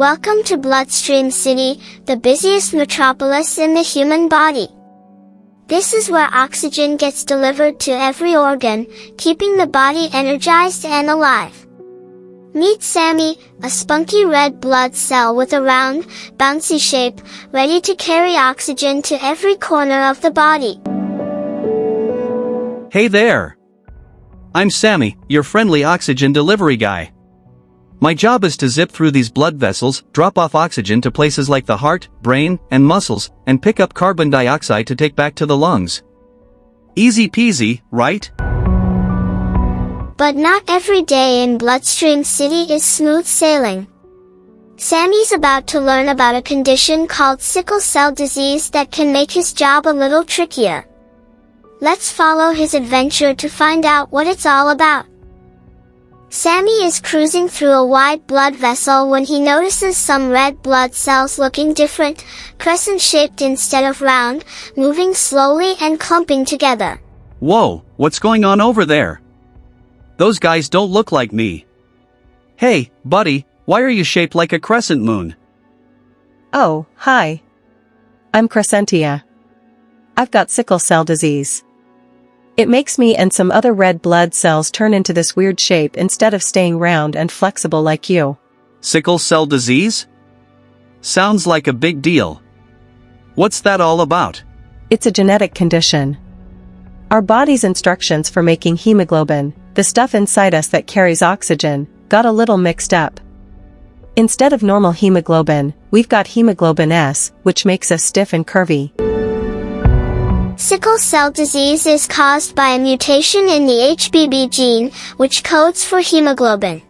Welcome to Bloodstream City, the busiest metropolis in the human body. This is where oxygen gets delivered to every organ, keeping the body energized and alive. Meet Sammy, a spunky red blood cell with a round, bouncy shape, ready to carry oxygen to every corner of the body. Hey there! I'm Sammy, your friendly oxygen delivery guy. My job is to zip through these blood vessels, drop off oxygen to places like the heart, brain, and muscles, and pick up carbon dioxide to take back to the lungs. Easy peasy, right? But not every day in Bloodstream City is smooth sailing. Sammy's about to learn about a condition called Sickle Cell Disease that can make his job a little trickier. Let's follow his adventure to find out what it's all about. Sammy is cruising through a wide blood vessel when he notices some red blood cells looking different, crescent-shaped instead of round, moving slowly and clumping together. Whoa, what's going on over there? Those guys don't look like me. Hey, buddy, why are you shaped like a crescent moon? Oh, hi. I'm Crescentia. I've got sickle cell disease. It makes me and some other red blood cells turn into this weird shape instead of staying round and flexible like you. Sickle cell disease? Sounds like a big deal. What's that all about? It's a genetic condition. Our body's instructions for making hemoglobin, the stuff inside us that carries oxygen, got a little mixed up. Instead of normal hemoglobin, we've got hemoglobin S, which makes us stiff and curvy. Sickle cell disease is caused by a mutation in the HBB gene, which codes for hemoglobin.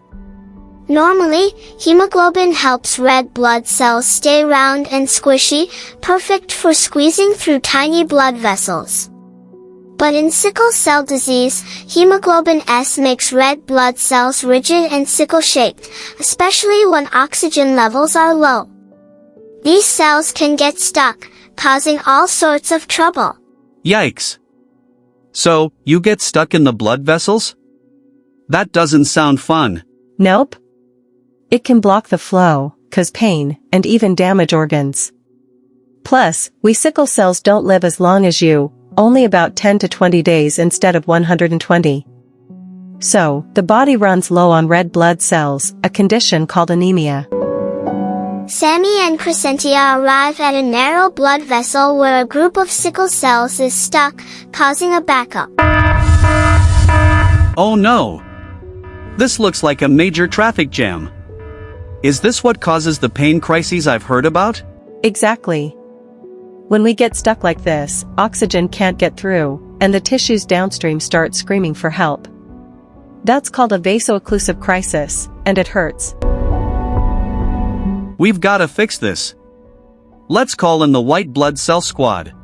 Normally, hemoglobin helps red blood cells stay round and squishy, perfect for squeezing through tiny blood vessels. But in sickle cell disease, hemoglobin S makes red blood cells rigid and sickle-shaped, especially when oxygen levels are low. These cells can get stuck, causing all sorts of trouble. Yikes. So, you get stuck in the blood vessels? That doesn't sound fun. Nope. It can block the flow, cause pain, and even damage organs. Plus, we sickle cells don't live as long as you, only about 10 to 20 days instead of 120. So, the body runs low on red blood cells, a condition called anemia. Sammy and Crescentia arrive at a narrow blood vessel where a group of sickle cells is stuck, causing a backup. Oh no! This looks like a major traffic jam. Is this what causes the pain crises I've heard about? Exactly. When we get stuck like this, oxygen can't get through, and the tissues downstream start screaming for help. That's called a vaso-occlusive crisis, and it hurts. We've gotta fix this. Let's call in the white blood cell squad.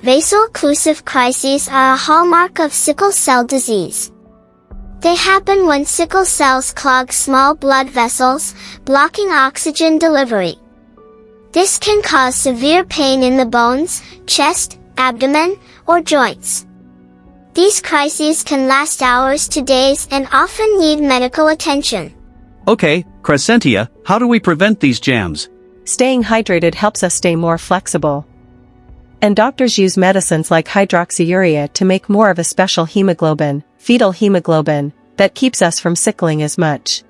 Vaso-occlusive crises are a hallmark of sickle cell disease. They happen when sickle cells clog small blood vessels, blocking oxygen delivery. This can cause severe pain in the bones, chest, abdomen, or joints. These crises can last hours to days and often need medical attention. Okay, Crescentia, how do we prevent these jams? Staying hydrated helps us stay more flexible. And doctors use medicines like hydroxyurea to make more of a special hemoglobin, fetal hemoglobin, that keeps us from sickling as much.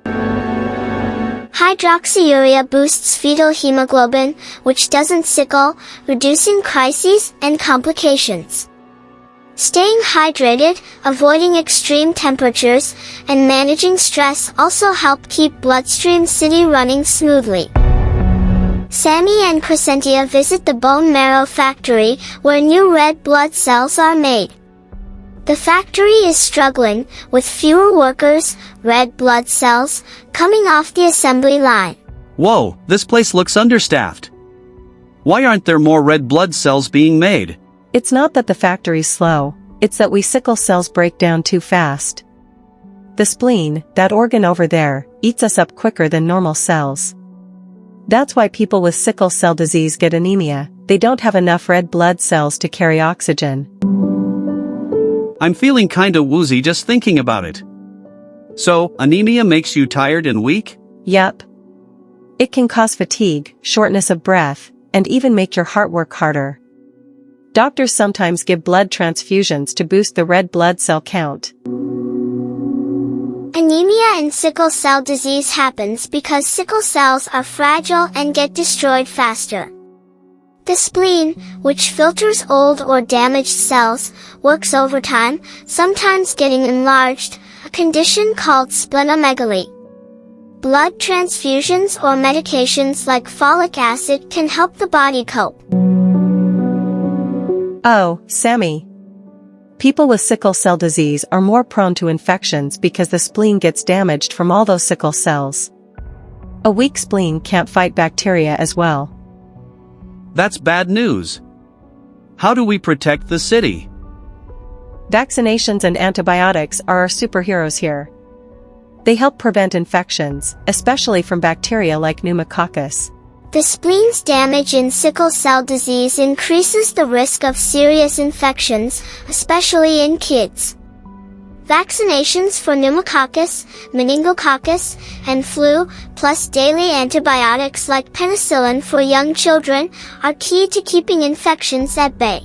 Hydroxyurea boosts fetal hemoglobin, which doesn't sickle, reducing crises and complications. Staying hydrated, avoiding extreme temperatures, and managing stress also help keep Bloodstream City running smoothly. Sammy and Crescentia visit the bone marrow factory, where new red blood cells are made. The factory is struggling, with fewer workers, red blood cells, coming off the assembly line. Whoa, this place looks understaffed. Why aren't there more red blood cells being made? It's not that the factory's slow, it's that we sickle cells break down too fast. The spleen, that organ over there, eats us up quicker than normal cells. That's why people with sickle cell disease get anemia. They don't have enough red blood cells to carry oxygen. I'm feeling kinda woozy just thinking about it. So, anemia makes you tired and weak? Yep. It can cause fatigue, shortness of breath, and even make your heart work harder. Doctors sometimes give blood transfusions to boost the red blood cell count. Anemia in sickle cell disease happens because sickle cells are fragile and get destroyed faster. The spleen, which filters old or damaged cells, works overtime, sometimes getting enlarged, a condition called splenomegaly. Blood transfusions or medications like folic acid can help the body cope. Oh, Sammy. People with sickle cell disease are more prone to infections because the spleen gets damaged from all those sickle cells. A weak spleen can't fight bacteria as well. That's bad news. How do we protect the city? Vaccinations and antibiotics are our superheroes here. They help prevent infections, especially from bacteria like pneumococcus. The spleen's damage in sickle cell disease increases the risk of serious infections, especially in kids. Vaccinations for pneumococcus, meningococcus, and flu, plus daily antibiotics like penicillin for young children, are key to keeping infections at bay.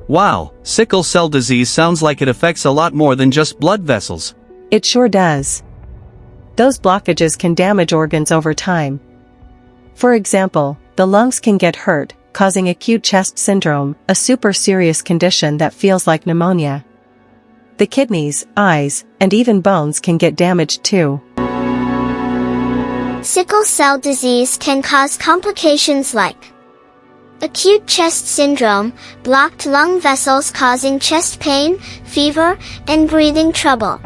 Wow, sickle cell disease sounds like it affects a lot more than just blood vessels. It sure does. Those blockages can damage organs over time. For example, the lungs can get hurt, causing acute chest syndrome, a super serious condition that feels like pneumonia. The kidneys, eyes, and even bones can get damaged too. Sickle cell disease can cause complications like acute chest syndrome, blocked lung vessels causing chest pain, fever, and breathing trouble.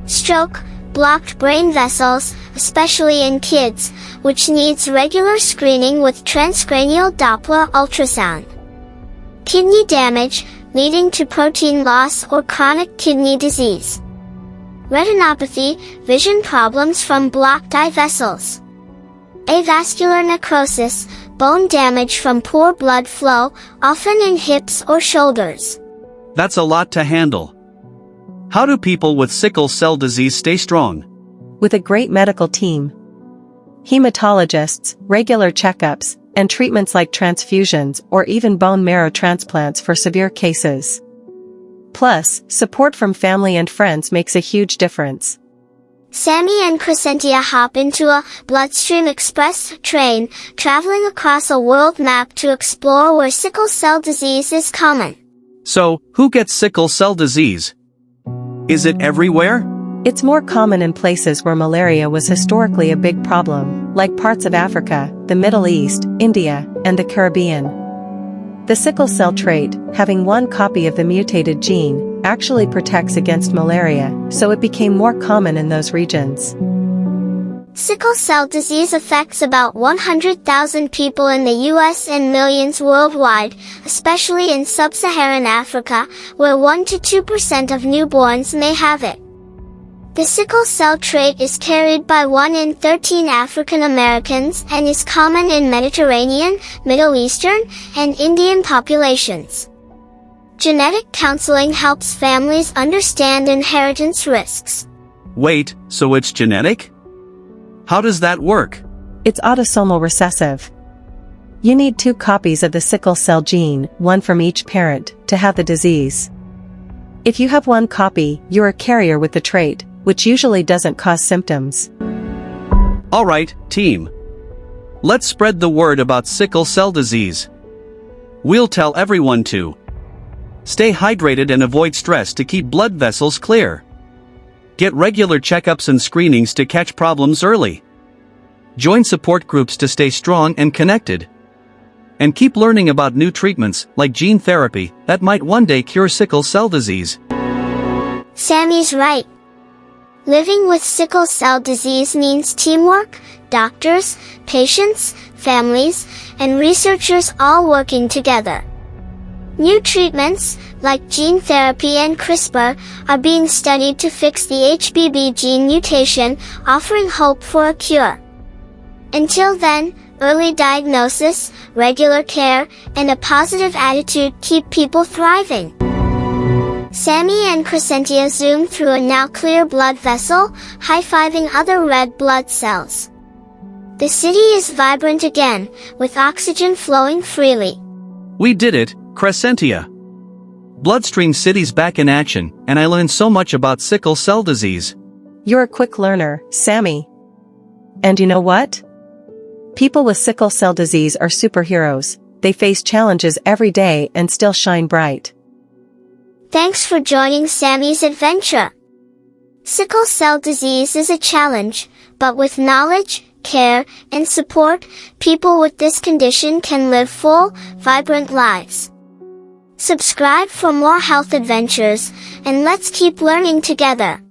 Stroke, blocked brain vessels, especially in kids, which needs regular screening with transcranial Doppler ultrasound. Kidney damage, leading to protein loss or chronic kidney disease. Retinopathy, vision problems from blocked eye vessels. Avascular necrosis, bone damage from poor blood flow, often in hips or shoulders. That's a lot to handle. How do people with sickle cell disease stay strong? With a great medical team. Hematologists, regular checkups, and treatments like transfusions or even bone marrow transplants for severe cases. Plus, support from family and friends makes a huge difference. Sammy and Crescentia hop into a Bloodstream Express train, traveling across a world map to explore where sickle cell disease is common. So, who gets sickle cell disease? Is it everywhere? It's more common in places where malaria was historically a big problem, like parts of Africa, the Middle East, India, and the Caribbean. The sickle cell trait, having one copy of the mutated gene, actually protects against malaria, so it became more common in those regions. Sickle cell disease affects about 100,000 people in the US and millions worldwide, especially in sub-Saharan Africa, where 1 to 2% of newborns may have it. The sickle cell trait is carried by 1 in 13 African Americans and is common in Mediterranean, Middle Eastern, and Indian populations. Genetic counseling helps families understand inheritance risks. Wait, so it's genetic? How does that work? It's autosomal recessive. You need 2 copies of the sickle cell gene, one from each parent, to have the disease. If you have 1 copy, you're a carrier with the trait, which usually doesn't cause symptoms. Alright, team. Let's spread the word about sickle cell disease. We'll tell everyone to stay hydrated and avoid stress to keep blood vessels clear. Get regular checkups and screenings to catch problems early. Join support groups to stay strong and connected. And keep learning about new treatments, like gene therapy, that might one day cure sickle cell disease. Sammy's right. Living with sickle cell disease means teamwork, doctors, patients, families, and researchers all working together. New treatments, like gene therapy and CRISPR, are being studied to fix the HBB gene mutation, offering hope for a cure. Until then, early diagnosis, regular care, and a positive attitude keep people thriving. Sammy and Crescentia zoom through a now clear blood vessel, high-fiving other red blood cells. The city is vibrant again, with oxygen flowing freely. We did it, Crescentia. Bloodstream City's back in action, and I learned so much about sickle cell disease. You're a quick learner, Sammy. And you know what? People with sickle cell disease are superheroes. They face challenges every day and still shine bright. Thanks for joining Sammy's adventure. Sickle cell disease is a challenge, but with knowledge, care, and support, people with this condition can live full, vibrant lives. Subscribe for more health adventures, and let's keep learning together.